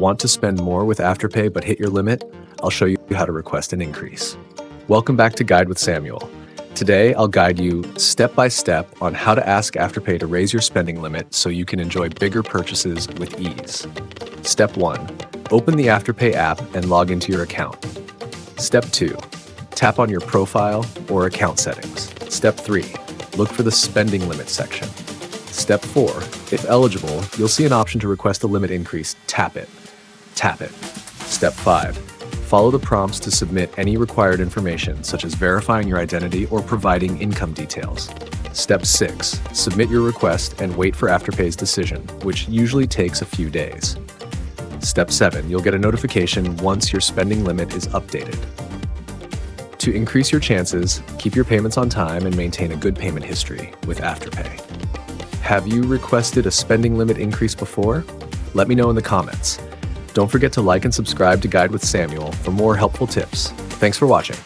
Want to spend more with Afterpay but hit your limit? I'll show you how to request an increase. Welcome back to Guide with Samuel. Today, I'll guide you step by step on how to ask Afterpay to raise your spending limit so you can enjoy bigger purchases with ease. Step 1. Open the Afterpay app and log into your account. Step 2. Tap on your profile or account settings. Step 3. Look for the spending limit section. Step 4. If eligible, you'll see an option to request a limit increase. Tap it. Tap it. Step 5. Follow the prompts to submit any required information, such as verifying your identity or providing income details. Step 6. Submit your request and wait for Afterpay's decision, which usually takes a few days. Step 7. You'll get a notification once your spending limit is updated. To increase your chances, keep your payments on time and maintain a good payment history with Afterpay. Have you requested a spending limit increase before? Let me know in the comments. Don't forget to like and subscribe to Guide with Samuel for more helpful tips. Thanks for watching.